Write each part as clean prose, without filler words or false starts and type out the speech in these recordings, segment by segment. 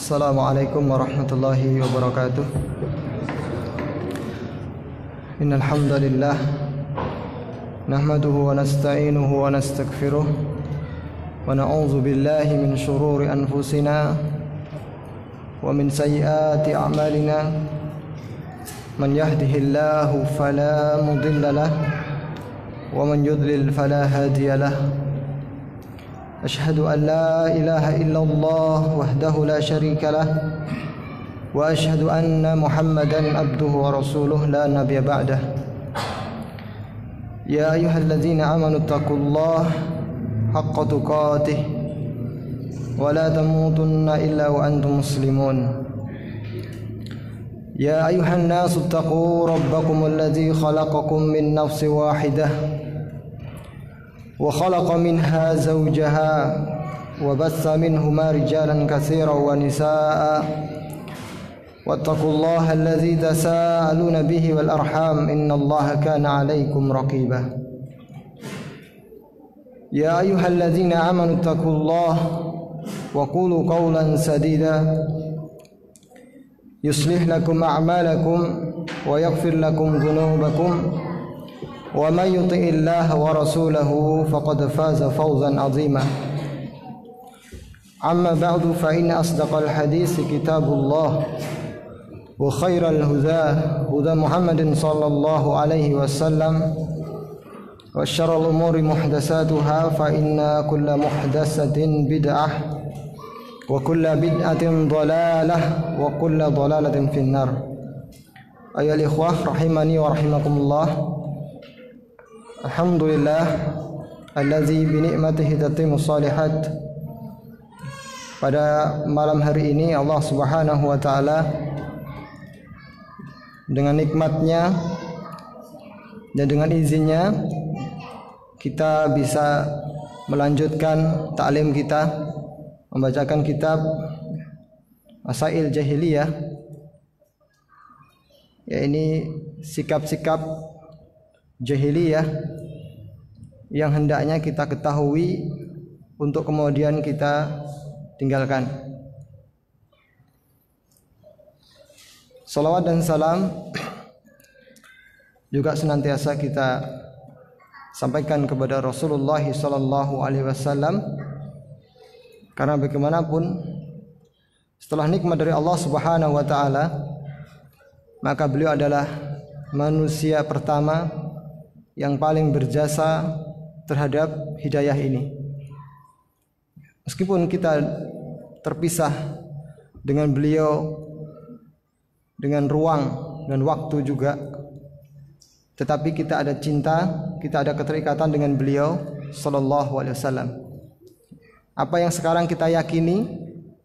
Assalamualaikum warahmatullahi wabarakatuh. Innal hamdalillah nahmaduhu wa nasta'inuhu wa nastaghfiruh wa na'udzu billahi min shururi anfusina wa min sayyiati a'malina. Man yahdihillahu fala mudilla lahu wa man yudlil fala hadiya lahu. Asyhadu an la ilaha illallah wahdahu la syarika lah wa asyhadu anna Muhammadan abduhu wa rasuluh la nabiyya ba'dah. Ya ayyuhalladzina amanu taqullaha haqqa tuqatih wa la tamutunna illa wa antum muslimun. Ya ayyuhan nasu taqu rabbakumul ladzi khalaqakum min nafsin wahidah wa khalaqa minha zawjaha wa bassa minhuma rijalan katsiran wa nisaa'a wattaqullaha alladzi tasaaluna bihi wal arham innallaha kana 'alaykum raqiba. Ya ayyuhalladzina amanu taqullaha wa qulu qawlan sadida yuslih lakum a'malakum wa yaghfir lakum dhunubakum wa man yuti'illaha wa rasulahu faqad faza fawzan 'azima. Amma ba'du fa inna asdaqal haditsi kitabullah wa khairal huda Muhammadin sallallahu alaihi wasallam wa syarrul umuri muhdatsatuha fa inna kulla muhdatsatin bid'ah wa kulla bid'atin dhalalah wa kulla dhalalatin finnar. Ayyuhal ikhwah rahimani wa rahimakumullah. Alhamdulillah allazi bi ni'matihi tatimmu shalihat. Pada malam hari ini Allah Subhanahu wa taala dengan nikmatnya dan dengan izinnya kita bisa melanjutkan ta'lim kita, membacakan kitab Masail Jahiliyah, ya ini sikap-sikap jahiliyah yang hendaknya kita ketahui untuk kemudian kita tinggalkan. Salawat dan salam juga senantiasa kita sampaikan kepada Rasulullah sallallahu alaihi wasallam, karena bagaimanapun setelah nikmat dari Allah Subhanahu wa taala, maka beliau adalah manusia pertama yang paling berjasa terhadap hidayah ini. Meskipun kita terpisah dengan beliau dengan ruang dan waktu juga, tetapi kita ada cinta, kita ada keterikatan dengan beliau sallallahu alaihi wasallam. Apa yang sekarang kita yakini,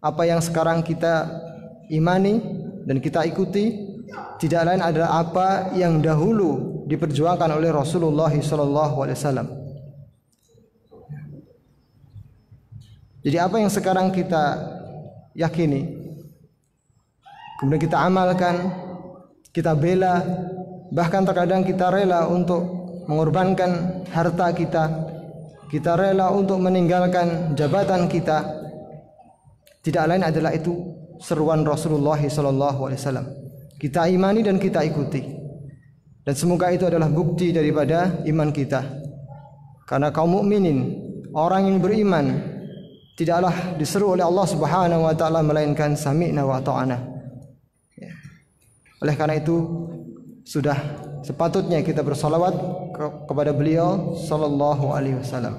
apa yang sekarang kita imani dan kita ikuti, tidak lain adalah apa yang dahulu diperjuangkan oleh Rasulullah SAW. Jadi apa yang sekarang kita yakini, kemudian kita amalkan, kita bela, bahkan terkadang kita rela untuk mengorbankan harta kita, kita rela untuk meninggalkan jabatan kita, tidak lain adalah itu seruan Rasulullah SAW. Kita imani dan kita ikuti. Dan semoga itu adalah bukti daripada iman kita. Karena kaum mukminin, orang yang beriman, tidaklah diseru oleh Allah Subhanahu wa taala melainkan sami'na wa ata'na. Ya. Oleh karena itu sudah sepatutnya kita bersalawat kepada beliau sallallahu alaihi wasallam.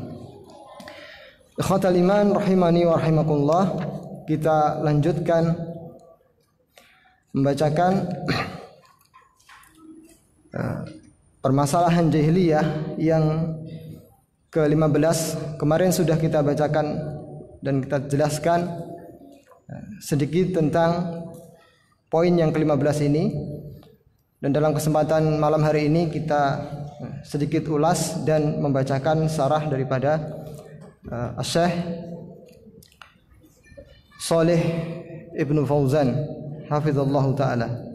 Ikhwatal iman rahimani wa rahimakumullah, kita lanjutkan membacakan permasalahan jahiliyah yang ke-15. Kemarin sudah kita bacakan dan kita jelaskan sedikit tentang poin yang ke-15 ini, dan dalam kesempatan malam hari ini kita sedikit ulas dan membacakan syarah daripada Syekh Shalih Ibnu Fauzan hafizallahu ta'ala.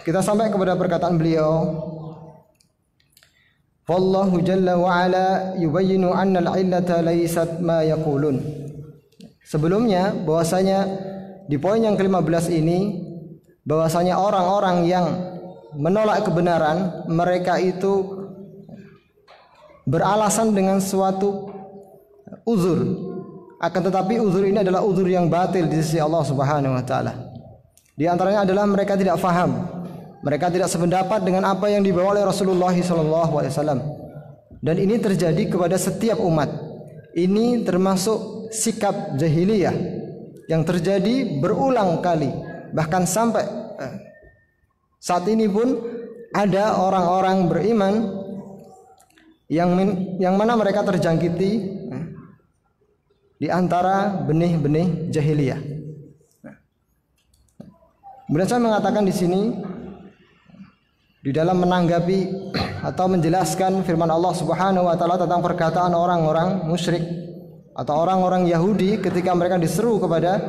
Kita sampai kepada perkataan beliau, Wallahu jalla wa ala yubayyinu anna al-illata laysat ma yaqulun. sebelumnya bahwasanya di poin yang ke-15 ini bahwasanya orang-orang yang menolak kebenaran mereka itu beralasan dengan suatu uzur, akan tetapi uzur ini adalah uzur yang batil di sisi Allah Subhanahu wa taala. Di antaranya adalah mereka tidak faham, mereka tidak sependapat dengan apa yang dibawa oleh Rasulullah SAW. Dan ini terjadi kepada setiap umat. Ini termasuk sikap jahiliyah yang terjadi berulang kali, bahkan sampai saat ini pun ada orang-orang beriman yang mana mereka terjangkiti di antara benih-benih jahiliyah. Kemudian saya mengatakan di sini di dalam menanggapi atau menjelaskan firman Allah Subhanahu wa taala tentang perkataan orang-orang musyrik atau orang-orang Yahudi ketika mereka diseru kepada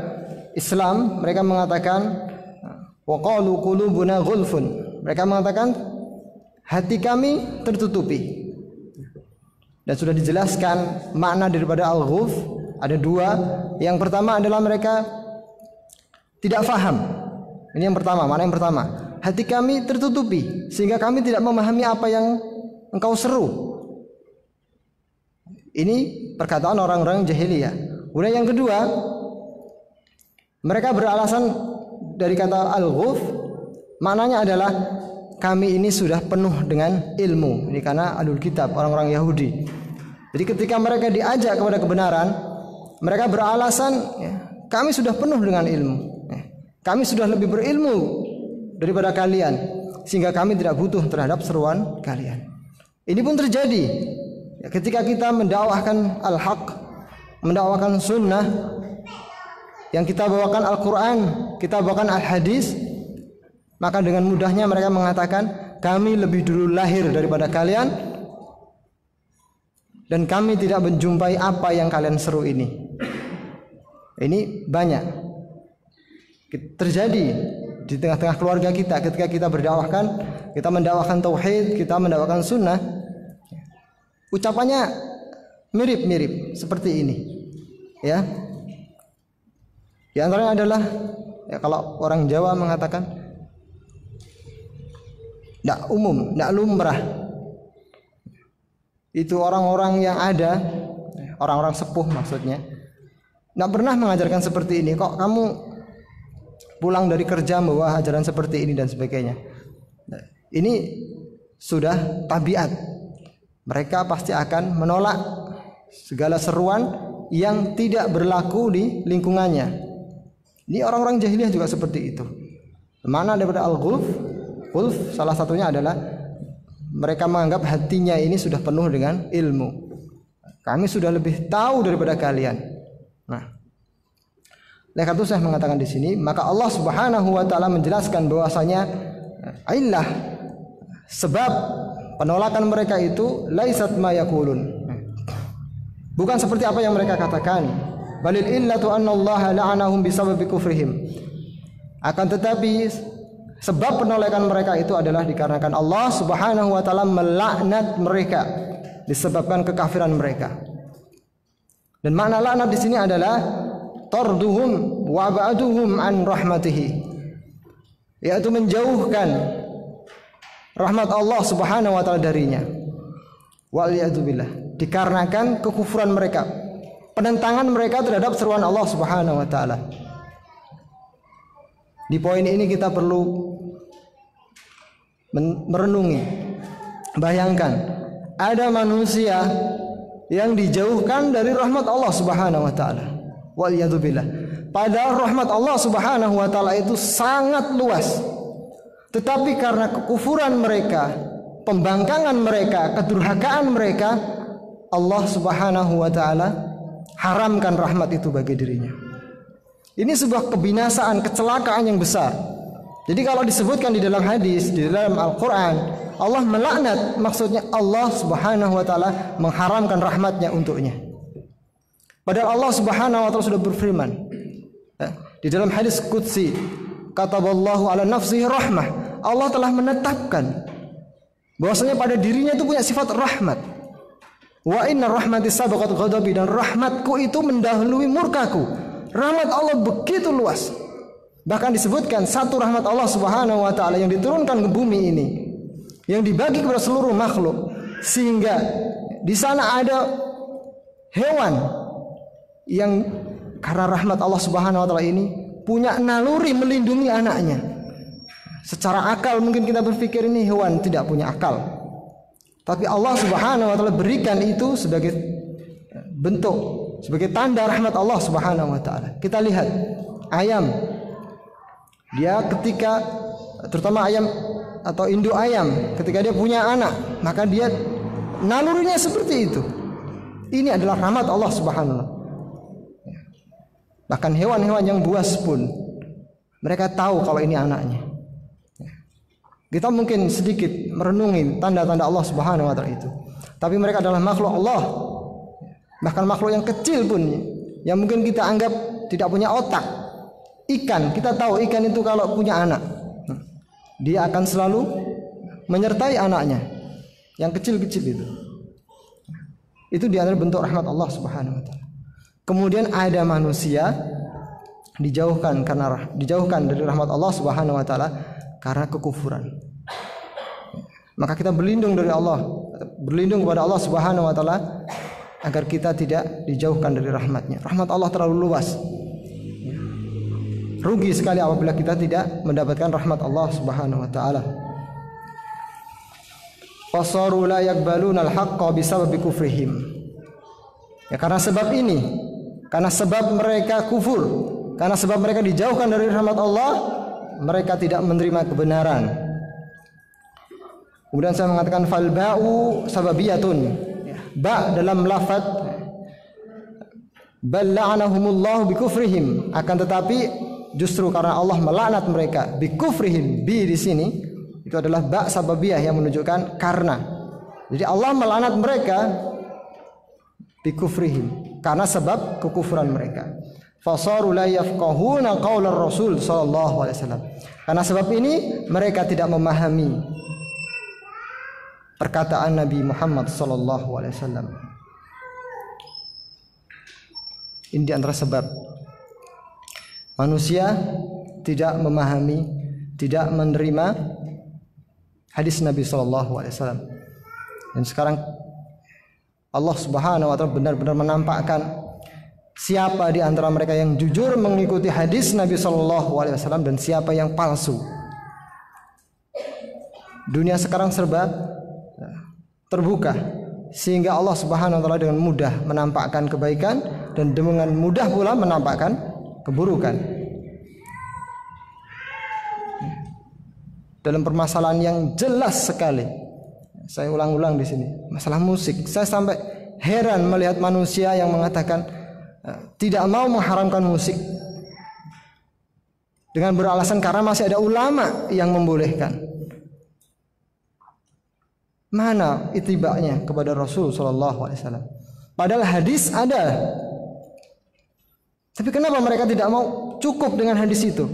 Islam, mereka mengatakan wa qalu qulubuna ghulfun. Mereka mengatakan hati kami tertutupi. Dan sudah dijelaskan makna daripada al-ghulf ada dua. Yang pertama adalah mereka tidak faham. Ini yang pertama, makna yang pertama. Hati kami tertutupi sehingga kami tidak memahami apa yang engkau seru. Ini perkataan orang-orang jahiliyah. Kemudian yang kedua, mereka beralasan dari kata al-ghuf, maknanya adalah kami ini sudah penuh dengan ilmu. Ini karena ahlul kitab, orang-orang Yahudi. Jadi ketika mereka diajak kepada kebenaran, mereka beralasan kami sudah penuh dengan ilmu. Kami sudah lebih berilmu daripada kalian, sehingga kami tidak butuh terhadap seruan kalian. Ini pun terjadi ketika kita mendakwahkan al-haq, mendakwahkan sunnah, yang kita bawakan Al-Quran, kita bawakan al-hadis, maka dengan mudahnya mereka mengatakan kami lebih dulu lahir daripada kalian dan kami tidak menjumpai apa yang kalian seru ini. Ini banyak terjadi di tengah-tengah keluarga kita ketika kita berdakwahkan, kita mendakwahkan tauhid, kita mendakwahkan sunnah, ucapannya mirip-mirip seperti ini, ya. Di antaranya adalah kalau orang Jawa mengatakan tidak umum, tidak lumrah. Itu orang-orang yang ada, orang-orang sepuh maksudnya, tidak pernah mengajarkan seperti ini. Kok kamu pulang dari kerja membawa ajaran seperti ini dan sebagainya. Ini sudah tabiat. Mereka pasti akan menolak segala seruan yang tidak berlaku di lingkungannya. Ini orang-orang jahiliyah juga seperti itu. Mana daripada al-ghulf? Ghulf salah satunya adalah mereka menganggap hatinya ini sudah penuh dengan ilmu. Kami sudah lebih tahu daripada kalian. Nah, oleh karena itu saya mengatakan di sini, maka Allah Subhanahu wa taala menjelaskan bahwasanya illah sebab penolakan mereka itu laisat ma yaqulun. Bukan seperti apa yang mereka katakan. Balil illatu annallaha la'anahum bisababi kufrihim. Akan tetapi sebab penolakan mereka itu adalah dikarenakan Allah Subhanahu wa taala melaknat mereka disebabkan kekafiran mereka. Dan makna laknat di sini adalah tarduhum wa ba'duhum an rahmatihi, yaitu menjauhkan rahmat Allah Subhanahu wa taala darinya. Waliyadzubillah, dikarenakan kekufuran mereka, penentangan mereka terhadap seruan Allah Subhanahu wa taala. Di poin ini kita perlu merenungi. Bayangkan ada manusia yang dijauhkan dari rahmat Allah Subhanahu wa taala. Waliyadzubillah. Padahal rahmat Allah Subhanahu wa taala itu sangat luas. Tetapi karena kekufuran mereka, pembangkangan mereka, kedurhakaan mereka, Allah Subhanahu wa taala haramkan rahmat itu bagi dirinya. Ini sebuah kebinasaan, kecelakaan yang besar. Jadi kalau disebutkan di dalam hadis, di dalam Al-Quran, Allah melaknat, maksudnya Allah Subhanahu wa taala mengharamkan rahmatnya untuknya. Padahal Allah Subhanahu wa taala sudah berfirman di dalam hadis qudsi, kataballahu ala nafsihi rahmah. Allah telah menetapkan bahwasanya pada dirinya itu punya sifat rahmat. Wa inna rahmati sabaqat ghadabi, dan rahmatku itu mendahului murkaku. Rahmat Allah begitu luas. Bahkan disebutkan satu rahmat Allah Subhanahu wa taala yang diturunkan ke bumi ini, yang dibagi kepada seluruh makhluk, sehingga di sana ada hewan yang karena rahmat Allah Subhanahu wa taala ini punya naluri melindungi anaknya. Secara akal mungkin kita berpikir ini hewan tidak punya akal. Tapi Allah Subhanahu wa taala berikan itu sebagai bentuk, sebagai tanda rahmat Allah Subhanahu wa taala. Kita lihat ayam. Dia ketika, terutama ayam atau induk ayam, ketika dia punya anak, maka dia nalurinya seperti itu. Ini adalah rahmat Allah Subhanahu wa taala. Bahkan hewan-hewan yang buas pun mereka tahu kalau ini anaknya. Kita mungkin sedikit merenungi tanda-tanda Allah Subhanahu wa taala itu. Tapi mereka adalah makhluk Allah. Bahkan makhluk yang kecil pun yang mungkin kita anggap tidak punya otak. Ikan, kita tahu ikan itu kalau punya anak, dia akan selalu menyertai anaknya yang kecil-kecil itu. Itu di antara bentuk rahmat Allah Subhanahu wa taala. Kemudian ada manusia dijauhkan dari rahmat Allah Subhanahu wa taala karena kekufuran. Maka kita berlindung dari Allah, berlindung kepada Allah Subhanahu wa taala agar kita tidak dijauhkan dari rahmatnya. Rahmat Allah terlalu luas. Rugi sekali apabila kita tidak mendapatkan rahmat Allah Subhanahu wa taala. Fasaru la yaqbaluna al-haqqa bisababi kufrihim. Ya, karena sebab ini, karena sebab mereka kufur, karena sebab mereka dijauhkan dari rahmat Allah, mereka tidak menerima kebenaran. Kemudian saya mengatakan fal ba'u sababiyatun. Ba dalam lafaz bal la'anahumullahu bikufrihim, akan tetapi justru karena Allah melaknat mereka bikufrihim, bi di sini itu adalah ba sababiyah yang menunjukkan karena. Jadi Allah melaknat mereka bikufrihim karena sebab kekufuran mereka. Fasaru la yafqahuna qaular Rasul sallallahu alaihi wasallam. Karena sebab ini mereka tidak memahami perkataan Nabi Muhammad sallallahu alaihi wasallam. Ini di antara sebab manusia tidak memahami, tidak menerima hadis Nabi sallallahu alaihi wasallam. Dan sekarang Allah Subhanahu wa taala benar-benar menampakkan siapa di antara mereka yang jujur mengikuti hadis Nabi sallallahu alaihi wasallam dan siapa yang palsu. Dunia sekarang serba terbuka sehingga Allah Subhanahu wa taala dengan mudah menampakkan kebaikan dan dengan mudah pula menampakkan keburukan. Dalam permasalahan yang jelas sekali, saya ulang-ulang di sini, masalah musik. Saya sampai heran melihat manusia yang mengatakan tidak mau mengharamkan musik dengan beralasan karena masih ada ulama yang membolehkan. Mana itibaknya kepada Rasul sallallahu alaihi wasallam? Padahal hadis ada. Tapi kenapa mereka tidak mau cukup dengan hadis itu?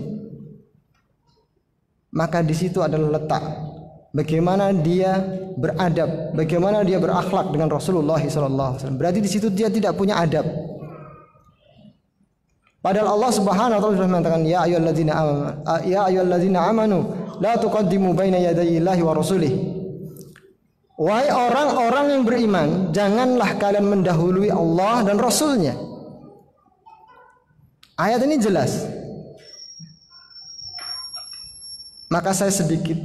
Maka di situ adalah letak bagaimana dia beradab, bagaimana dia berakhlak dengan Rasulullah sallallahu alaihi wasallam. Berarti di situ dia tidak punya adab. Padahal Allah Subhanahu wa taala sudah mengatakan ya ayyuhalladzina amanu la tuqaddimu baina yadayillahi wa rasulih. Wahai orang-orang yang beriman, janganlah kalian mendahului Allah dan Rasulnya. Ayat ini jelas. Maka saya sedikit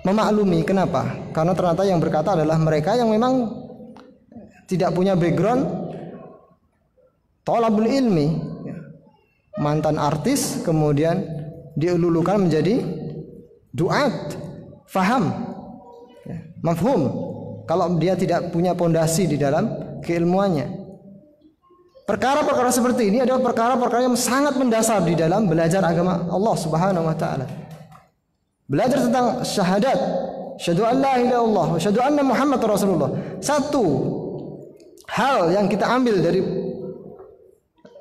memaklumi kenapa. Karena ternyata yang berkata adalah mereka yang memang tidak punya background thalabul ilmi, mantan artis kemudian dielulukan menjadi duat. Faham, mafhum. Kalau dia tidak punya pondasi di dalam keilmuannya, perkara-perkara seperti ini adalah perkara-perkara yang sangat mendasar di dalam belajar agama Allah Subhanahu wa taala. Belajar tentang syahadat, syahadu an la ilaha illallah wa syahadu anna Muhammad Rasulullah. Satu hal yang kita ambil dari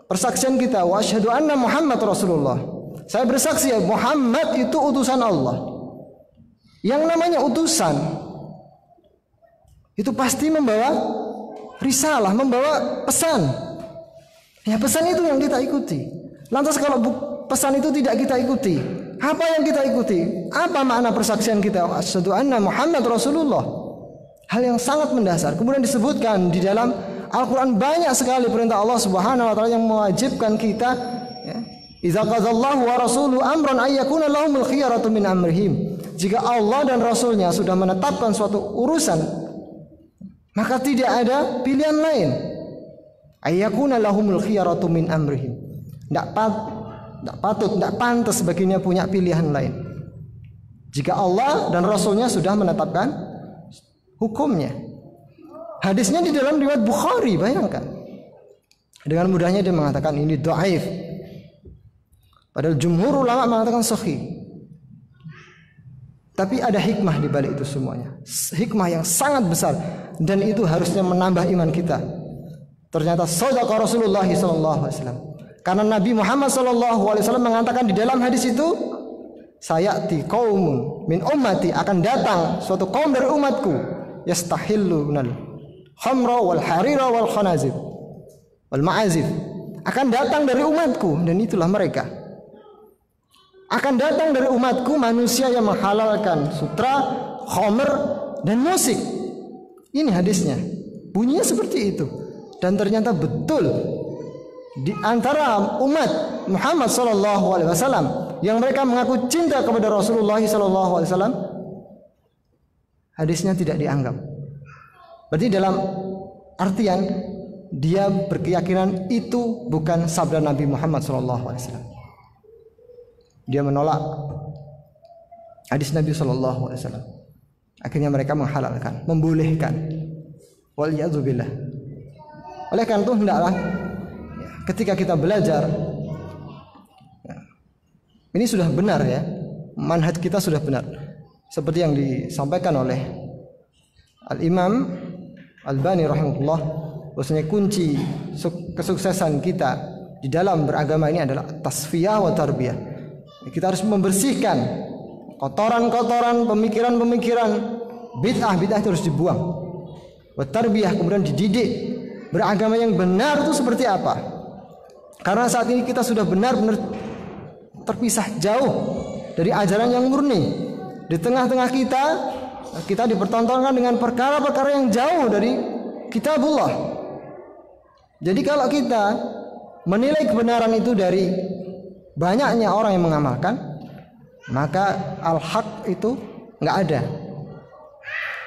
persaksian kita, wa syahadu anna Muhammad Rasulullah. Saya bersaksi Muhammad itu utusan Allah. Yang namanya utusan itu pasti membawa risalah, membawa pesan. Ya pesan itu yang kita ikuti. Lantas kalau pesan itu tidak kita ikuti, apa yang kita ikuti? Apa makna persaksian kita? Asyhadu anna Muhammad Rasulullah. Hal yang sangat mendasar. Kemudian disebutkan di dalam Al-Quran banyak sekali perintah Allah Subhanahu wa taala yang mewajibkan kita, ya, idza qadallahu wa rasuluhu amran ayyakuna lahumul khiyaratu min amrihim. Jika Allah dan Rasulnya sudah menetapkan suatu urusan, maka tidak ada pilihan lain. Ayyakuna lahumul khiyaratu min amrihim. Tidak patut, tidak pantas baginya punya pilihan lain. Jika Allah dan Rasulnya sudah menetapkan hukumnya. Hadisnya di dalam riwayat Bukhari, bayangkan. Dengan mudahnya dia mengatakan ini dhaif. Padahal jumhur ulama mengatakan sahih. Tapi ada hikmah di balik itu semuanya. Hikmah yang sangat besar, dan itu harusnya menambah iman kita. Ternyata shadaqa Rasulullah sallallahu alaihi wasallam. Karena Nabi Muhammad sallallahu alaihi wasallam mengatakan di dalam hadis itu, sayati qaumun min ummati, akan datang suatu kaum dari umatku, yastahillunal khamra wal harira wal khanazir wal ma'azif, akan datang dari umatku, dan itulah mereka. Akan datang dari umatku manusia yang menghalalkan sutra, khamr, dan musik. Ini hadisnya, bunyinya seperti itu. Dan ternyata betul, di antara umat Muhammad sallallahu alaihi wasallam yang mereka mengaku cinta kepada Rasulullah sallallahu alaihi wasallam, hadisnya tidak dianggap. Berarti dalam artian dia berkeyakinan itu bukan sabda Nabi Muhammad sallallahu alaihi wasallam. Dia menolak hadis Nabi sallallahu alaihi wasallam. Akhirnya mereka menghalalkan, membolehkan. Waliyadzubillah. Oleh karena itu hendaklah ketika kita belajar, ini sudah benar ya, manhaj kita sudah benar, seperti yang disampaikan oleh Al-Imam Al-Albani rahimahullah, bahwasanya kunci kesuksesan kita di dalam beragama ini adalah tasfiyah wa tarbiyah. Kita harus membersihkan kotoran-kotoran, pemikiran-pemikiran bid'ah itu harus dibuang. Wa tarbiyah, kemudian dididik beragama yang benar itu seperti apa. Karena saat ini kita sudah benar-benar terpisah jauh dari ajaran yang murni. Di tengah-tengah kita dipertontonkan dengan perkara-perkara yang jauh dari kitabullah. Jadi kalau kita menilai kebenaran itu dari banyaknya orang yang mengamalkan, maka al-haq itu nggak ada.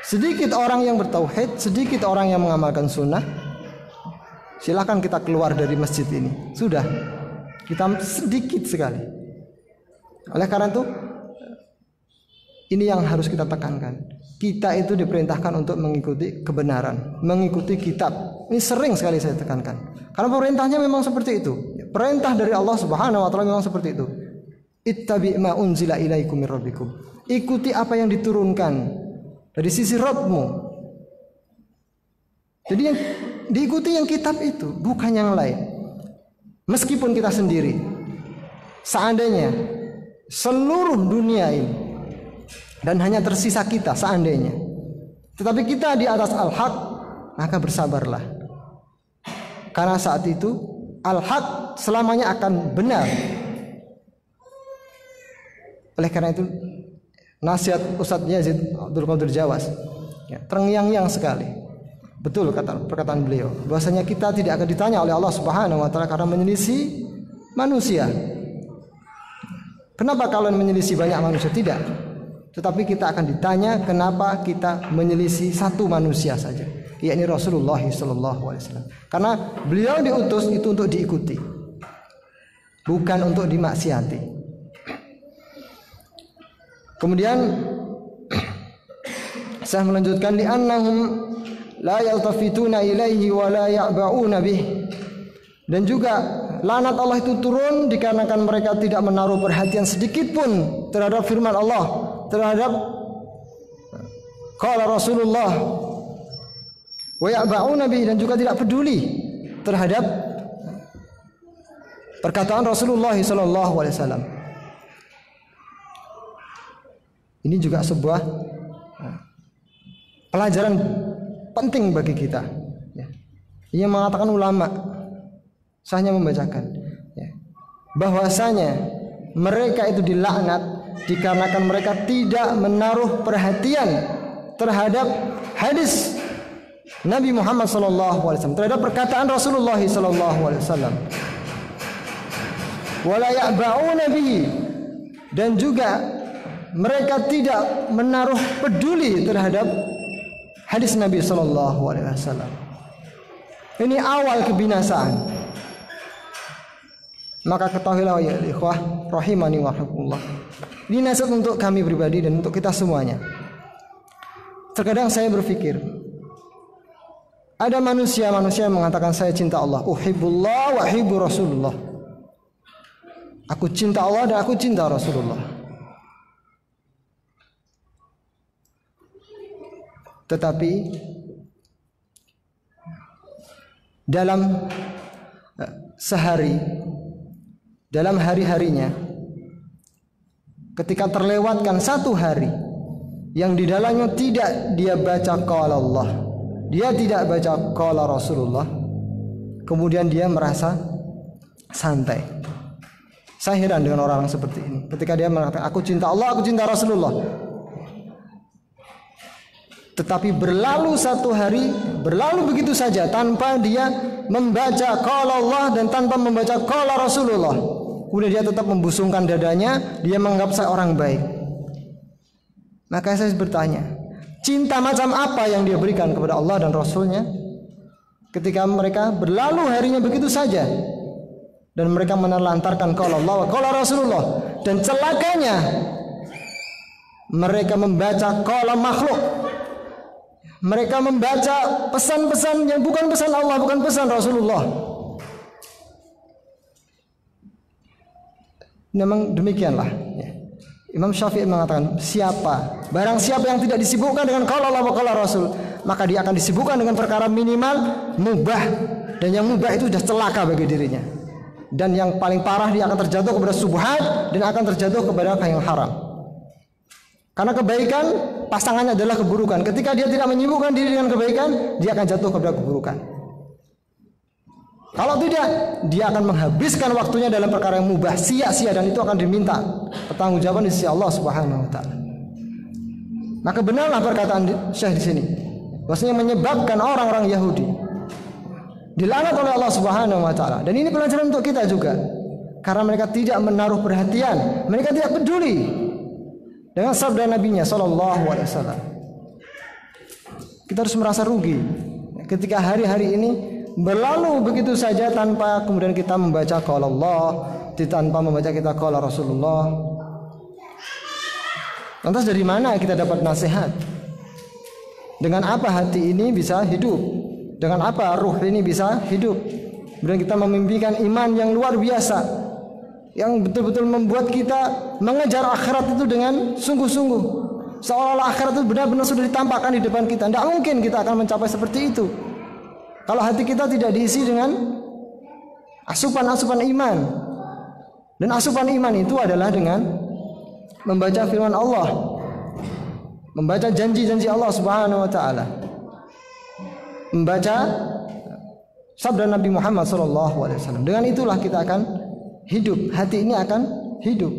Sedikit orang yang bertauhid, sedikit orang yang mengamalkan sunnah, silakan kita keluar dari masjid ini. Sudah, kita sedikit sekali. Oleh karena itu, ini yang harus kita tekankan. Kita itu diperintahkan untuk mengikuti kebenaran, mengikuti kitab. Ini sering sekali saya tekankan. Karena perintahnya memang seperti itu. Perintah dari Allah Subhanahu wa taala memang seperti itu. Ittabi' ma unzila ilaikum mir rabbikum. Ikuti apa yang diturunkan dari sisi Rabbmu. Jadi yang diikuti yang kitab itu, bukan yang lain. Meskipun kita sendiri, seandainya seluruh dunia ini dan hanya tersisa kita seandainya, tetapi kita di atas al-haq, maka bersabarlah. Karena saat itu al-haq selamanya akan benar. Oleh karena itu nasihat Ustadz Yazid Abdul Qadir Jawas terngiang-ngiang sekali. Betul perkataan beliau, bahwasanya kita tidak akan ditanya oleh Allah Subhanahu wa taala karena menyelisih manusia. Kenapa kalian menyelisih banyak manusia? Tidak. Tetapi kita akan ditanya kenapa kita menyelisih satu manusia saja, yakni Rasulullah sallallahu alaihi wasallam. Karena beliau diutus itu untuk diikuti, bukan untuk dimaksiati. Kemudian saya melanjutkan di annahum la yaltafituna ilaihi wa la ya'ba'una bih. Dan juga laknat Allah itu turun dikarenakan mereka tidak menaruh perhatian sedikit pun terhadap firman Allah, terhadap qala Rasulullah wa ya'ba'una bih, dan juga tidak peduli terhadap perkataan Rasulullah sallallahu alaihi wasallam. Ini juga sebuah pelajaran penting bagi kita. Ini yang mengatakan ulama, Saya hanya membacakan, ya, bahwasanya mereka itu dilaknat dikarenakan mereka tidak menaruh perhatian terhadap hadis Nabi Muhammad SAW, terhadap perkataan Rasulullah SAW. Wala ya'ba'una bihi, dan juga mereka tidak menaruh peduli terhadap hadis Nabi SAW. Ini awal kebinasaan. Maka ketahuilah ya ikhwah rahimani wa rahimakumullah. Ini nasihat untuk kami pribadi dan untuk kita semuanya. Terkadang saya berpikir, ada manusia-manusia yang mengatakan saya cinta Allah, uhibbullah wa uhibbu Rasulullah. Aku cinta Allah dan aku cinta Rasulullah. Tetapi dalam sehari, dalam hari-harinya, ketika terlewatkan satu hari yang di dalamnya tidak dia baca qala Allah, dia tidak baca qala Rasulullah, kemudian dia merasa santai. Saya heran dengan orang-orang seperti ini. Ketika dia mengatakan aku cinta Allah, aku cinta Rasulullah, tetapi berlalu satu hari, berlalu begitu saja tanpa dia membaca qala Allah dan tanpa membaca qala Rasulullah. Kemudian dia tetap membusungkan dadanya, dia menganggap saya orang baik. Maka saya bertanya, cinta macam apa yang dia berikan kepada Allah dan Rasulnya ketika mereka berlalu harinya begitu saja dan mereka menelantarkan qala Allah wa qala Rasulullah, dan celakanya mereka membaca qala makhluk. Mereka membaca pesan-pesan yang bukan pesan Allah, bukan pesan Rasulullah. Memang demikianlah, ya. Imam Syafi'i mengatakan, barang siapa yang tidak disibukkan dengan qala Allah wa qala Rasul, maka dia akan disibukkan dengan perkara minimal mubah, dan yang mubah itu sudah celaka bagi dirinya. Dan yang paling parah, dia akan terjatuh kepada subhat dan akan terjatuh kepada yang haram. Karena kebaikan pasangannya adalah keburukan. Ketika dia tidak menyibukkan diri dengan kebaikan, dia akan jatuh kepada keburukan. Kalau tidak, dia akan menghabiskan waktunya dalam perkara yang mubah, sia-sia, dan itu akan diminta pertanggungjawaban di sisi Allah Subhanahu wa taala. Maka benarlah perkataan Syekh di sini, bahwasanya menyebabkan orang-orang Yahudi dilaknat oleh Allah Subhanahu wa taala. Dan ini pelajaran untuk kita juga. Karena mereka tidak menaruh perhatian, mereka tidak peduli dengan sabda Nabi-Nya sallallahu alaihi wasallam. Kita harus merasa rugi ketika hari-hari ini berlalu begitu saja tanpa kemudian kita membaca qala Allah, tanpa membaca kita qala Rasulullah. Lantas dari mana kita dapat nasihat? Dengan apa hati ini bisa hidup? Dengan apa ruh ini bisa hidup? Kemudian kita memimpikan iman yang luar biasa, yang betul-betul membuat kita mengejar akhirat itu dengan sungguh-sungguh, seolah-olah akhirat itu benar-benar sudah ditampakkan di depan kita. Tidak mungkin kita akan mencapai seperti itu kalau hati kita tidak diisi dengan asupan-asupan iman. Dan asupan iman itu adalah dengan membaca firman Allah, membaca janji-janji Allah Subhanahu wa taala, membaca sabda Nabi Muhammad SAW. Dengan itulah kita akan hidup, hati ini akan hidup.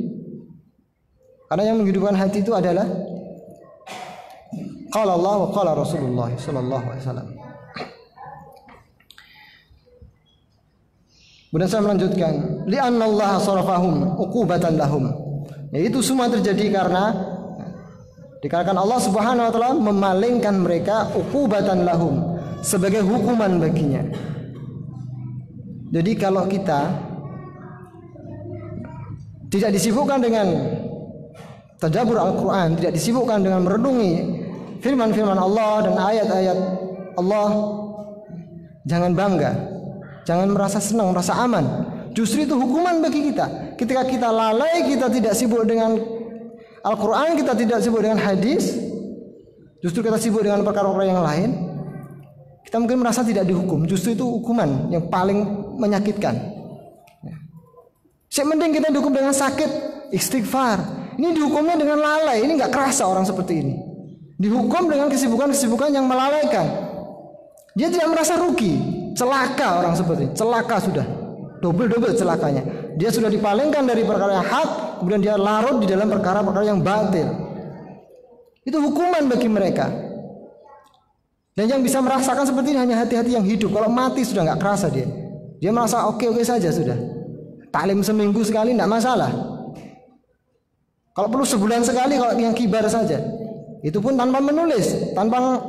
Karena yang menghidupkan hati itu adalah qala Allah wa qala Rasulullah sallallahu alaihi wasallam. Kemudian saya melanjutkan, li'anna Allah sarafahum uqubatan lahum. Yaitu semua terjadi karena dikarenakan Allah Subhanahu wa taala memalingkan mereka uqubatan lahum, sebagai hukuman baginya. Jadi kalau kita tidak disibukkan dengan tadabbur Al-Quran, tidak disibukkan dengan merenungi firman-firman Allah dan ayat-ayat Allah, jangan bangga, jangan merasa senang, merasa aman. Justru itu hukuman bagi kita. Ketika kita lalai, kita tidak sibuk dengan Al-Quran, kita tidak sibuk dengan hadis, justru kita sibuk dengan perkara-perkara yang lain, kita mungkin merasa tidak dihukum. Justru itu hukuman yang paling menyakitkan. Mending kita dihukum dengan sakit, istighfar. Ini dihukumnya dengan lalai. Ini nggak kerasa orang seperti ini. Dihukum dengan kesibukan-kesibukan yang melalaikan. Dia tidak merasa rugi. Celaka orang seperti ini. Celaka sudah. double celakanya. Dia sudah dipalingkan dari perkara yang hak, kemudian dia larut di dalam perkara-perkara yang batil. Itu hukuman bagi mereka. Dan yang bisa merasakan seperti ini hanya hati-hati yang hidup. Kalau mati sudah nggak kerasa dia. Dia merasa oke saja sudah. Taklim seminggu sekali tidak masalah. Kalau perlu sebulan sekali, kalau yang kibar saja. Itu pun tanpa menulis, tanpa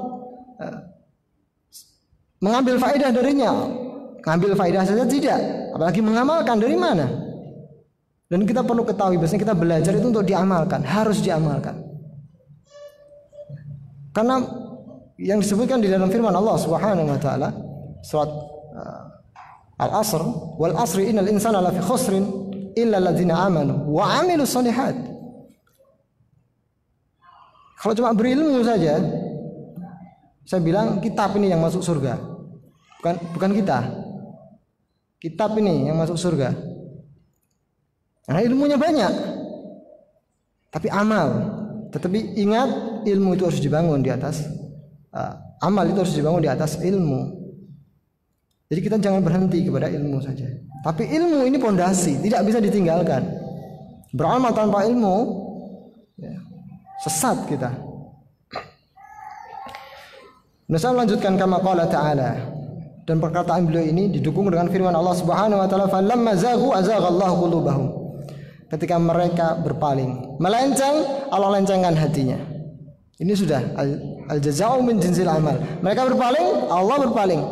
mengambil faedah darinya. Ngambil faedah saja tidak, apalagi mengamalkan dari mana? Dan kita perlu ketahui bahwasanya kita belajar itu untuk diamalkan, harus diamalkan. Karena yang disebutkan di dalam firman Allah Subhanahu wa taala surat Al-Asr, wal asri innal insana lafi khusrin illa alladzina amanu wa amilus shalihat. Kalau cuma berilmu saja, saya bilang kitab ini yang masuk surga. Bukan kita. Kitab ini yang masuk surga. Karena ilmunya banyak. Tapi amal. Tetapi ingat, ilmu itu harus dibangun di atas amal itu harus dibangun di atas ilmu. Jadi kita jangan berhenti kepada ilmu saja. Tapi ilmu ini pondasi, tidak bisa ditinggalkan. Beramal tanpa ilmu, ya, sesat kita. Nah, saya melanjutkan kama qala ta'ala. Dan perkataan beliau ini didukung dengan firman Allah Subhanahu wa taala, "Falamma zaghu azaghallahu qulubahum." Ketika mereka berpaling, melenceng, Allah lencengkan hatinya. Ini sudah al-jazaa'u min jinsil amal. Mereka berpaling, Allah berpaling.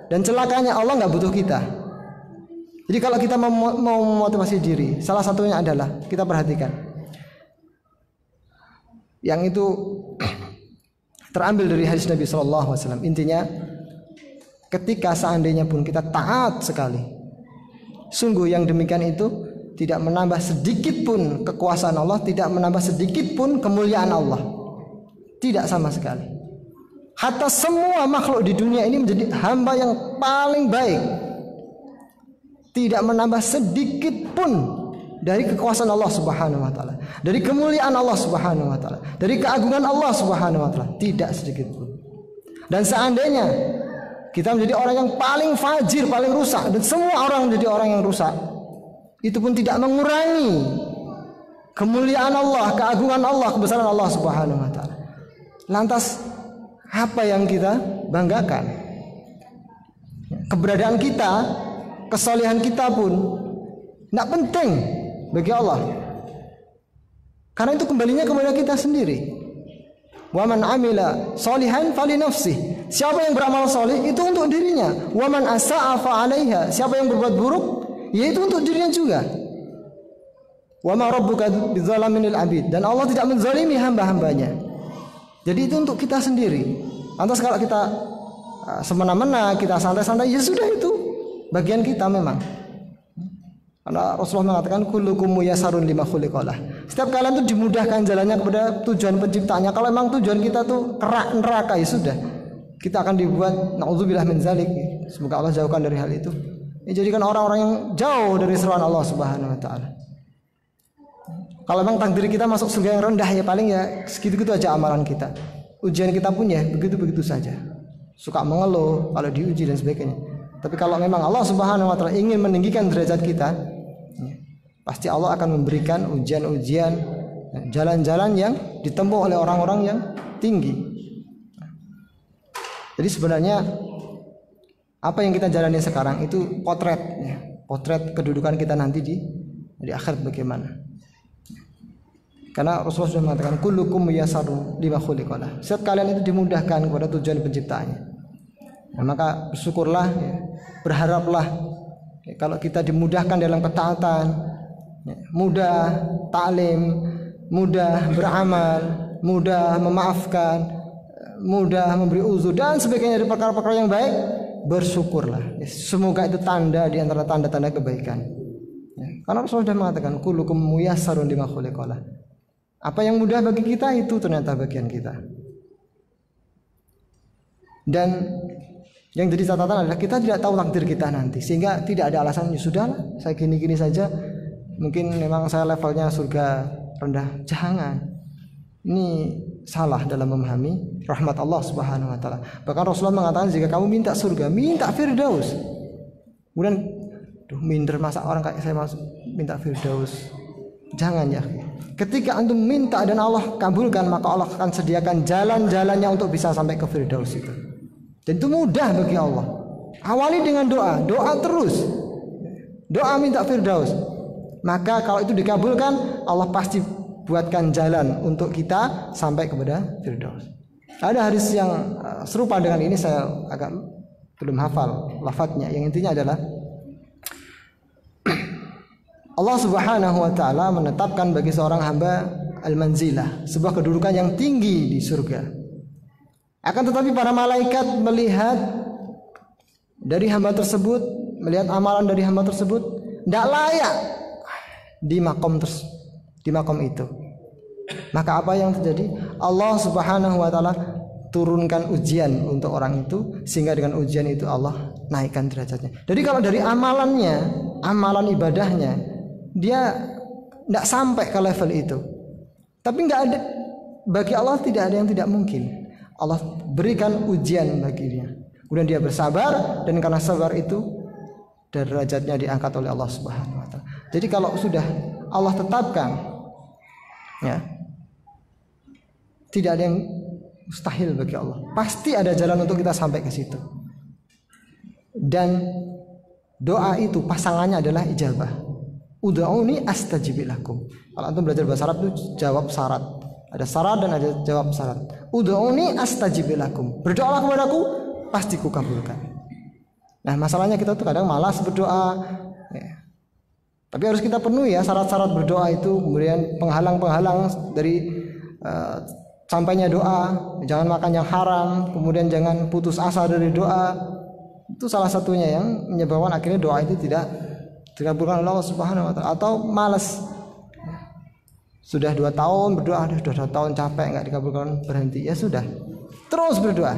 Dan celakanya Allah nggak butuh kita. Jadi kalau kita mau memotivasi diri, salah satunya adalah kita perhatikan. Yang itu terambil dari hadis Nabi sallallahu alaihi wasallam. Intinya, ketika seandainya pun kita taat sekali, sungguh yang demikian itu tidak menambah sedikit pun kekuasaan Allah, tidak menambah sedikit pun kemuliaan Allah. Tidak sama sekali. Hatta semua makhluk di dunia ini menjadi hamba yang paling baik, tidak menambah sedikit pun dari kekuasaan Allah Subhanahu wa taala, dari kemuliaan Allah Subhanahu wa taala, dari keagungan Allah Subhanahu wa taala, tidak sedikit pun. Dan seandainya kita menjadi orang yang paling fajir, paling rusak, dan semua orang menjadi orang yang rusak, itu pun tidak mengurangi kemuliaan Allah, keagungan Allah, kebesaran Allah Subhanahu wa taala. Lantas apa yang kita banggakan? Keberadaan kita, kesalehan kita pun tidak penting bagi Allah. Karena itu kembalinya kepada kita sendiri. Wa man amila sholihan fali nafsih. Siapa yang beramal soleh itu untuk dirinya. Wa man asa'a fa 'alaiha. Siapa yang berbuat buruk, ya itu untuk dirinya juga. Wa ma rabbuka bidzalaminil 'abid. Dan Allah tidak menzalimi hamba-hambanya. Jadi itu untuk kita sendiri. Lantas kalau kita semena-mena, kita santai-santai, ya sudah, itu bagian kita memang. Karena Rasulullah mengatakan kullukum muyassarun lima khuliqalah. Setiap kalian itu dimudahkan jalannya kepada tujuan penciptanya. Kalau memang tujuan kita tuh kerak neraka, ya sudah, kita akan dibuat naudzubillah min zalik. Semoga Allah jauhkan dari hal itu. Ini jadikan orang-orang yang jauh dari seruan Allah Subhanahu wa taala. Kalau memang takdir kita masuk surga yang rendah, ya paling ya segitu-gitu aja amalan kita. Ujian kita punya begitu-begitu saja. Suka mengeluh kalau diuji dan sebagainya. Tapi kalau memang Allah Subhanahu wa taala ingin meninggikan derajat kita, ya, pasti Allah akan memberikan ujian-ujian, jalan-jalan yang ditempuh oleh orang-orang yang tinggi. Jadi sebenarnya apa yang kita jalani sekarang itu potret, ya, potret kedudukan kita nanti di akhirat bagaimana. Karena Rasulullah sudah mengatakan kullukum muyassarun lima khuliqalah. Setiap kalian itu dimudahkan kepada tujuan penciptaannya. Nah, maka bersyukurlah, ya, berharaplah, ya, kalau kita dimudahkan dalam ketaatan, ya, mudah taklim, mudah beramal, mudah memaafkan, mudah memberi uzur dan sebagainya dari perkara-perkara yang baik, bersyukurlah. Ya, semoga itu tanda di antara tanda-tanda kebaikan. Ya, karena Rasulullah sudah mengatakan kullukum muyassarun lima khuliqalah. Apa yang mudah bagi kita itu ternyata bagian kita. Dan yang jadi catatan adalah kita tidak tahu takdir kita nanti, sehingga tidak ada alasan, ya sudahlah, saya gini-gini saja. Mungkin memang saya levelnya surga rendah. Jangan. Ini salah dalam memahami rahmat Allah Subhanahu wa taala. Bahkan Rasulullah mengatakan jika kamu minta surga, minta firdaus. Kemudian Duh, minder masa orang kayak saya masuk minta Firdaus. Jangan ya. Ketika antum minta dan Allah kabulkan, maka Allah akan sediakan jalan-jalannya untuk bisa sampai ke Firdaus itu. Dan itu mudah bagi Allah. Awali dengan doa terus. Doa minta Firdaus. Maka kalau itu dikabulkan, Allah pasti buatkan jalan untuk kita sampai kepada Firdaus. Ada hadis yang serupa dengan ini, saya agak belum hafal lafadznya. Yang intinya adalah Allah Subhanahu wa taala menetapkan bagi seorang hamba al-manzilah, sebuah kedudukan yang tinggi di surga. Akan tetapi para malaikat melihat dari hamba tersebut, melihat amalan dari hamba tersebut tidak layak di makom itu. Maka apa yang terjadi? Allah Subhanahu wa taala turunkan ujian untuk orang itu, sehingga dengan ujian itu Allah naikkan derajatnya. Jadi kalau dari amalannya, amalan ibadahnya, dia tidak sampai ke level itu. Tapi nggak ada, bagi Allah tidak ada yang tidak mungkin. Allah berikan ujian baginya. Kemudian dia bersabar, dan karena sabar itu derajatnya diangkat oleh Allah Subhanahu wa taala. Jadi kalau sudah Allah tetapkan, ya, tidak ada yang mustahil bagi Allah. Pasti ada jalan untuk kita sampai ke situ. Dan doa itu pasangannya adalah ijabah. Ud'uni astajib lakum. Kalau antum belajar bahasa Arab itu jawab syarat. Ada syarat dan ada jawab syarat. Ud'uni astajib lakum. Berdoalah kepadaku, pasti kukabulkan. Nah, masalahnya kita tuh kadang malas berdoa. Ya. Tapi harus kita penuhi ya syarat-syarat berdoa itu. Kemudian penghalang-penghalang dari sampainya doa. Jangan makan yang haram. Kemudian jangan putus asa dari doa. Itu salah satunya yang menyebabkan akhirnya doa itu tidak dikabulkan oleh Allah Subhanahu wa taala, atau malas. Sudah 2 tahun berdoa, sudah 2 tahun capek nggak dikabulkan, berhenti. Ya sudah, terus berdoa.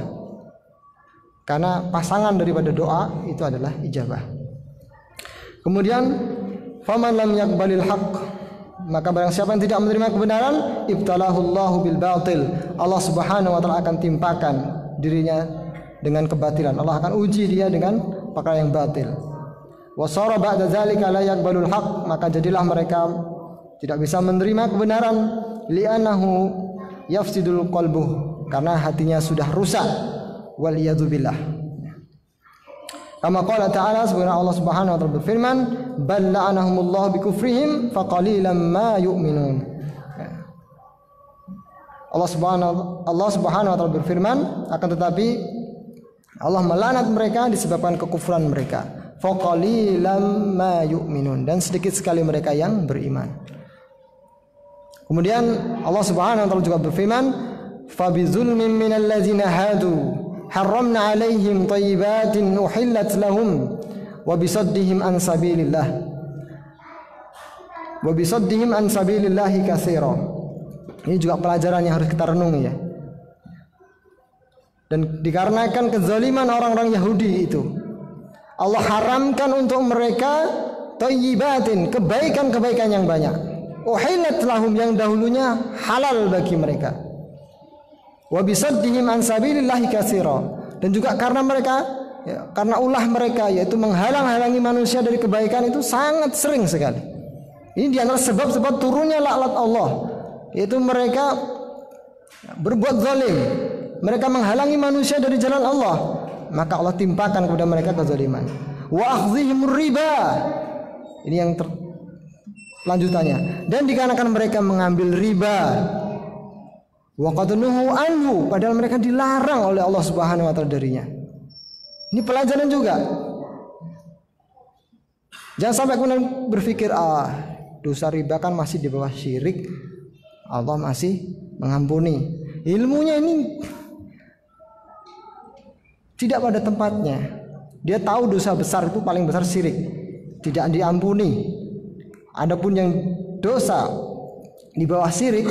Karena pasangan daripada doa itu adalah ijabah. Kemudian faman lam yaqbalil haqq, maka barang siapa yang tidak menerima kebenaran, ibtalahullahu bil batil. Allah Subhanahu wa taala akan timpakan dirinya dengan kebatilan. Allah akan uji dia dengan perkara yang batil. Wasara ba'da dzalika la yaqbalul haqq, maka jadilah mereka tidak bisa menerima kebenaran, li'annahu yafsidul qalbuh, karena hatinya sudah rusak. Wal iyadu billah. Kama qala ta'ala, sebenarnya Allah Subhanahu wa taala berfirman, bal la'anahumullahu bikufrihim faqalilan ma yu'minun. Allah Subhanahu wa taala berfirman, akan tetapi Allah melaknat mereka disebabkan kekufuran mereka. Faqalilan ma yu'minun, dan sedikit sekali mereka yang beriman. Kemudian Allah Subhanahu wa taala juga berfirman, fa bizulmin minal ladzina hadu harramna 'alaihim thayyibatin uhillat lahum wa bisaddihim an sabilillah katsira. Ini juga pelajaran yang harus kita renungi ya. Dan dikarenakan kezaliman orang-orang Yahudi itu, Allah haramkan untuk mereka thayyibatin, kebaikan-kebaikan yang banyak. Uhillat lahum, yang dahulunya halal bagi mereka. Wa bisaddihim an sabilillahi katsira, dan juga karena mereka, ya, karena ulah mereka yaitu menghalang-halangi manusia dari kebaikan itu sangat sering sekali. Ini di antara sebab-sebab turunnya laknat Allah, yaitu mereka berbuat zalim, mereka menghalangi manusia dari jalan Allah, maka Allah timpakan kepada mereka kezaliman. Wa akhdhihimur riba, ini yang lanjutannya, dan dikarenakan mereka mengambil riba. Wa qad nuhu anhu, padahal mereka dilarang oleh Allah Subhanahu wa taala darinya. Ini pelajaran juga. Jangan sampai kemudian berpikir, dosa riba kan masih di bawah syirik, Allah masih mengampuni. Ilmunya ini tidak pada tempatnya. Dia tahu dosa besar itu paling besar syirik, tidak diampuni. Adapun yang dosa di bawah syirik,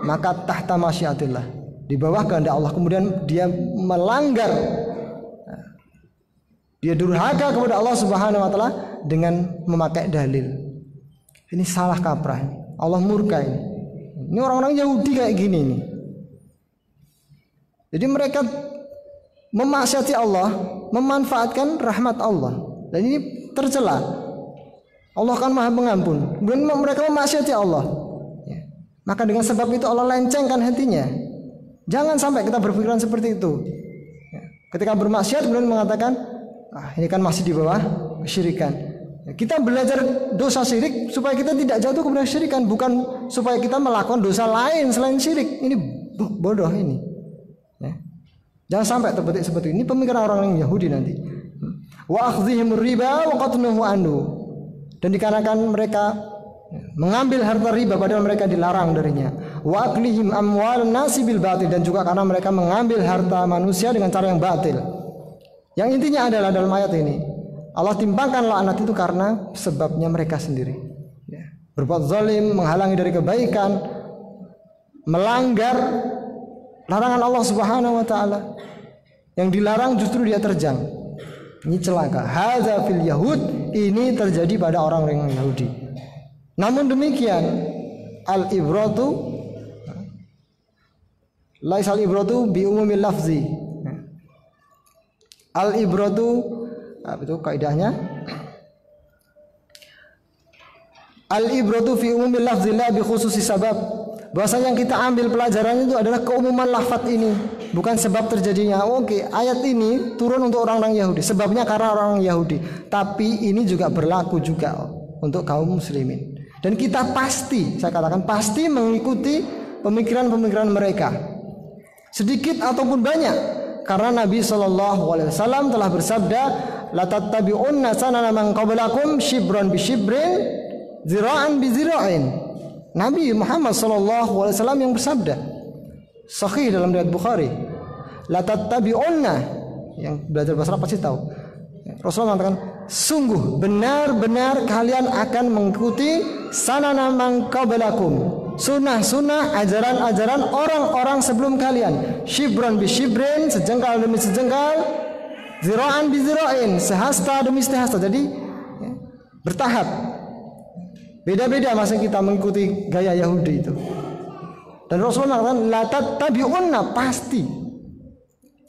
maka tahta masyiatillah, di bawah kehendak Allah. Kemudian dia melanggar, dia durhaka kepada Allah Subhanahu wa taala dengan memakai dalil. Ini salah kaprah. Allah murka ini. Ini orang-orang Yahudi kayak gini nih. Jadi mereka memaksiati Allah, memanfaatkan rahmat Allah, dan ini tercela. Allah kan Maha Pengampun. Kemudian mereka memaksiati Allah. Ya. Maka dengan sebab itu Allah lencengkan hatinya. Jangan sampai kita berpikiran seperti itu. Ya. Ketika bermaksiat kemudian mengatakan, ini kan masih di bawah kesyirikan. Ya. Kita belajar dosa syirik supaya kita tidak jatuh kepada kesyirikan, bukan supaya kita melakukan dosa lain selain syirik. Ini bodoh ini. Ya. Jangan sampai terbetik seperti ini. Pemikiran orang Yahudi nanti. Wa akhdhihim riba wa qatnuhu anhu. Dan dikarenakan mereka mengambil harta riba padahal mereka dilarang darinya. Wa aklihim amwal nasi bil batil, dan juga karena mereka mengambil harta manusia dengan cara yang batil. Yang intinya adalah dalam ayat ini Allah timbangkan laknat itu karena sebabnya mereka sendiri. Ya. Berbuat zalim, menghalangi dari kebaikan, melanggar larangan Allah Subhanahu wa taala. Yang dilarang justru dia terjang. Ini celaka. Hadza fil yahud, ini terjadi pada orang-orang Yahudi. Namun demikian, al-ibratu laisal ibratu bi umumil lafzi. Al-ibratu apa itu kaidahnya? Al-ibratu fi umumil lafzi la bi khususi sabab. Bahwasanya yang kita ambil pelajarannya itu adalah keumuman lafaz ini, bukan sebab terjadinya. Oke, ayat ini turun untuk orang-orang Yahudi. Sebabnya karena orang Yahudi. Tapi ini juga berlaku juga untuk kaum muslimin. Dan kita pasti, saya katakan pasti mengikuti pemikiran-pemikiran mereka. Sedikit ataupun banyak. Karena Nabi SAW telah bersabda, la tattabi'unna sanana man qablakum shibran bi shibrin, zira'an bi zira'in. Nabi Muhammad SAW yang bersabda, sahih dalam riwayat Bukhari, la tattabi'unna, yang belajar bahasa Arab pasti tahu. Rasulullah mengatakan, sungguh benar-benar kalian akan mengikuti sanana man qablakum, sunnah-sunnah, ajaran-ajaran orang-orang sebelum kalian. Shibran bi shibrin, sejengkal demi sejengkal, zira'an bi zira'in, sehasta demi sehasta. Jadi ya, bertahap. Beda-beda masa kita mengikuti gaya Yahudi itu. Dan Rasulullah mengatakan la tattabi'unna, pasti.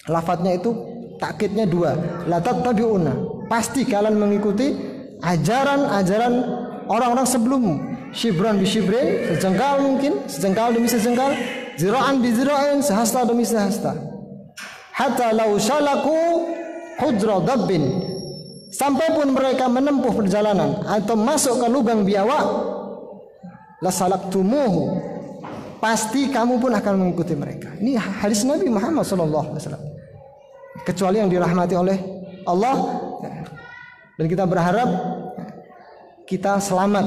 Lafadznya itu takkidnya dua. La tattabi'unna, pasti kalian mengikuti ajaran-ajaran orang-orang sebelummu. Shibran bi shibrin, sejengkal mungkin, sejengkal demi sejengkal, zira'an bi zira'in, sehasta demi sehasta. Hatta law salaku hujra dabbin, sampai pun mereka menempuh perjalanan atau masuk ke lubang biawak, lasalaktumuhu, pasti kamu pun akan mengikuti mereka. Ini hadis Nabi Muhammad SAW. Kecuali yang dirahmati oleh Allah, dan kita berharap kita selamat,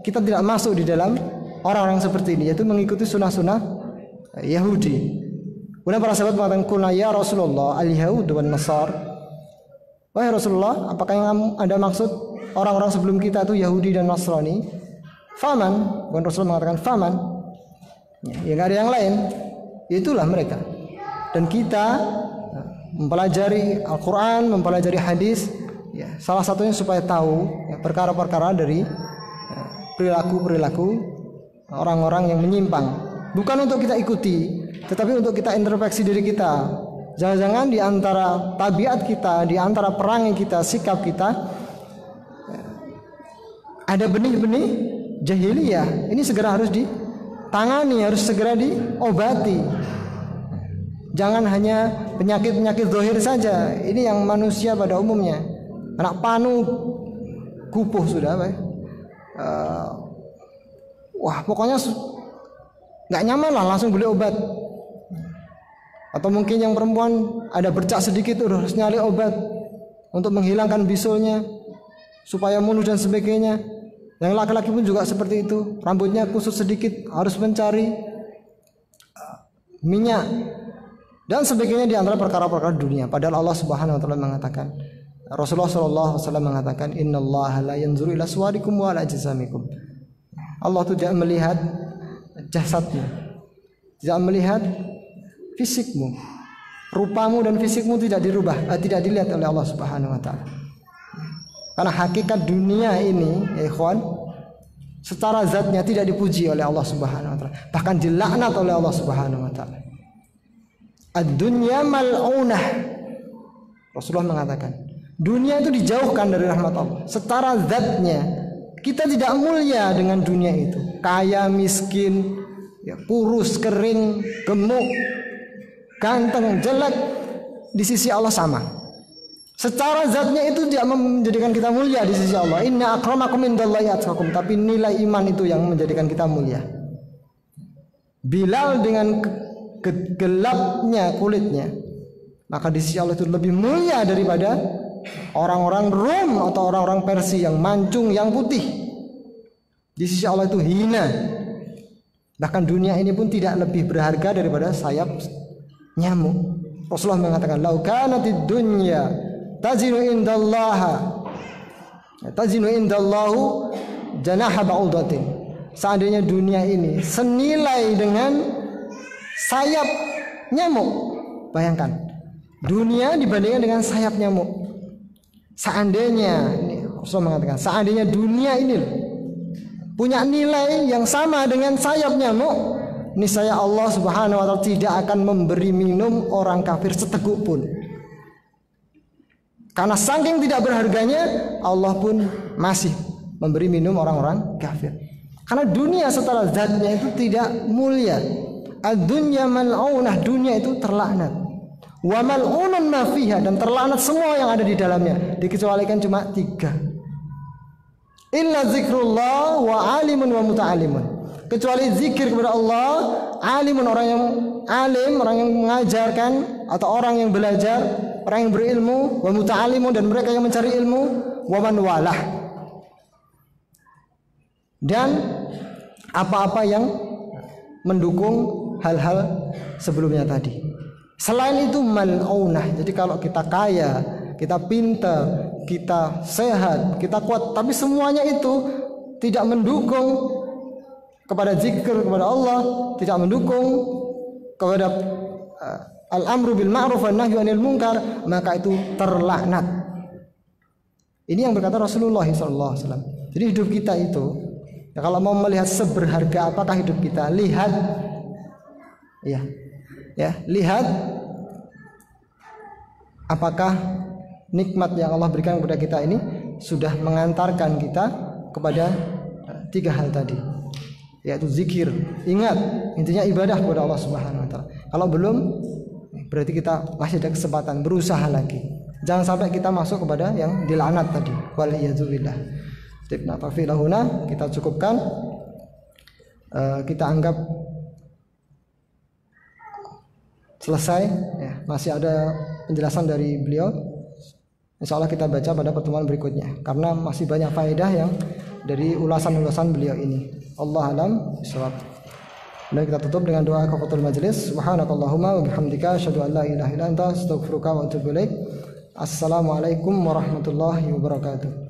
kita tidak masuk di dalam orang-orang seperti ini, yaitu mengikuti sunnah-sunnah Yahudi. Kemudian para sahabat mengatakan, "Qulna ya Rasulullah al-yahud wan nasar." Wahai Rasulullah, apakah yang Anda maksud orang-orang sebelum kita itu Yahudi dan Nasrani? Faman, bukan Rasulullah mengatakan faman. Ya nggak ada yang lain. Itulah mereka. Dan kita mempelajari Al-Quran, mempelajari hadis, ya, salah satunya supaya tahu ya, perkara-perkara dari perilaku-perilaku orang-orang yang menyimpang. Bukan untuk kita ikuti, tetapi untuk kita introspeksi diri kita. Jangan-jangan di antara tabiat kita, di antara perangai kita, sikap kita, ada benih-benih jahiliyah. Ini segera harus ditangani, harus segera diobati. Jangan hanya penyakit-penyakit zahir saja. Ini yang manusia pada umumnya. Anak panu, kupuh sudah, wah pokoknya nggak nyaman lah, langsung beli obat. Atau mungkin yang perempuan ada bercak sedikit udah harus nyari obat untuk menghilangkan bisulnya supaya mulus dan sebagainya. Yang laki-laki pun juga seperti itu, rambutnya kusut sedikit harus mencari minyak dan sebagainya di antara perkara-perkara dunia. Padahal Allah Subhanahu wa taala mengatakan, Rasulullah sallallahu alaihi wasallam mengatakan, "Innallaha la yanzuru ila suwarikum wa la ajsamikum." Allah tidak melihat jasadmu, tidak melihat fisikmu, rupamu dan fisikmu tidak dirubah, tidak dilihat oleh Allah Subhanahu wa taala. Karena hakikat dunia ini, ya ikhwan, secara zatnya tidak dipuji oleh Allah Subhanahu wa taala, bahkan dilaknat oleh Allah Subhanahu wa taala. Ad-dunya mal'unah. Rasulullah mengatakan, dunia itu dijauhkan dari rahmat Allah. Secara zatnya Kita tidak mulia dengan dunia itu. Kaya, miskin, ya, kurus, kering, gemuk, ganteng, jelek, di sisi Allah sama. Secara zatnya itu tidak menjadikan kita mulia di sisi Allah. Inna akramakum indallahi atqakum. Tapi nilai iman itu yang menjadikan kita mulia. Bilal dengan gelapnya kulitnya, maka di sisi Allah itu lebih mulia daripada orang-orang Rom atau orang-orang Persia yang mancung, yang putih. Di sisi Allah itu hina. Bahkan dunia ini pun tidak lebih berharga daripada sayap nyamuk. Rasulullah mengatakan, "Lau kanatid dunya tazinu indallahu janaha ba'udatin." Seandainya dunia ini senilai dengan sayap nyamuk. Bayangkan, dunia dibandingkan dengan sayap nyamuk. Seandainya, ini Rasulullah mengatakan, seandainya dunia ini punya nilai yang sama dengan sayap nyamuk, niscaya Allah Subhanahu wa taala tidak akan memberi minum orang kafir seteguk pun. Karena saking tidak berharganya, Allah pun masih memberi minum orang-orang kafir. Karena dunia setelah zatnya itu tidak mulia. Ad-dunya mal'unah, dunia itu terlaknat. Wa mal'unun ma fiha, dan terlaknat semua yang ada di dalamnya, dikecualikan cuma 3. Illa zikrullah wa alimun wa muta'alimun. Kecuali zikir kepada Allah, alimun, orang yang alim, orang yang mengajarkan, atau orang yang belajar, orang yang berilmu, wa muta'alimun, dan mereka yang mencari ilmu, wa man walah, dan apa-apa yang mendukung hal-hal sebelumnya tadi. Selain itu mal'unah. Jadi kalau kita kaya, kita pintar, kita sehat, kita kuat, tapi semuanya itu tidak mendukung kepada zikir kepada Allah, tidak mendukung kepada al-amru bil ma'ruf wan nahyu 'anil munkar, maka itu terlaknat. Ini yang berkata Rasulullah SAW. Jadi hidup kita itu, ya, kalau mau melihat seberharga apakah hidup kita, lihat, lihat apakah nikmat yang Allah berikan kepada kita ini sudah mengantarkan kita kepada 3 hal tadi, yaitu zikir, ingat, intinya ibadah kepada Allah Subhanahu wa taala. Kalau belum, berarti kita masih ada kesempatan, berusaha lagi. Jangan sampai kita masuk kepada yang dilaknat tadi. Wal iyadzubillah. Kita cukupkan. Kita anggap selesai, ya, masih ada penjelasan dari beliau. Insya Allah kita baca pada pertemuan berikutnya, karena masih banyak faedah yang dari ulasan-ulasan beliau ini. Allah alam bisawab. Dan kita tutup dengan doa kafaratul majelis. Subhanakallahumma wa bihamdika asyhadu an la ilaha illa anta astaghfiruka wa atubu ilaik. Assalamualaikum warahmatullahi wabarakatuh.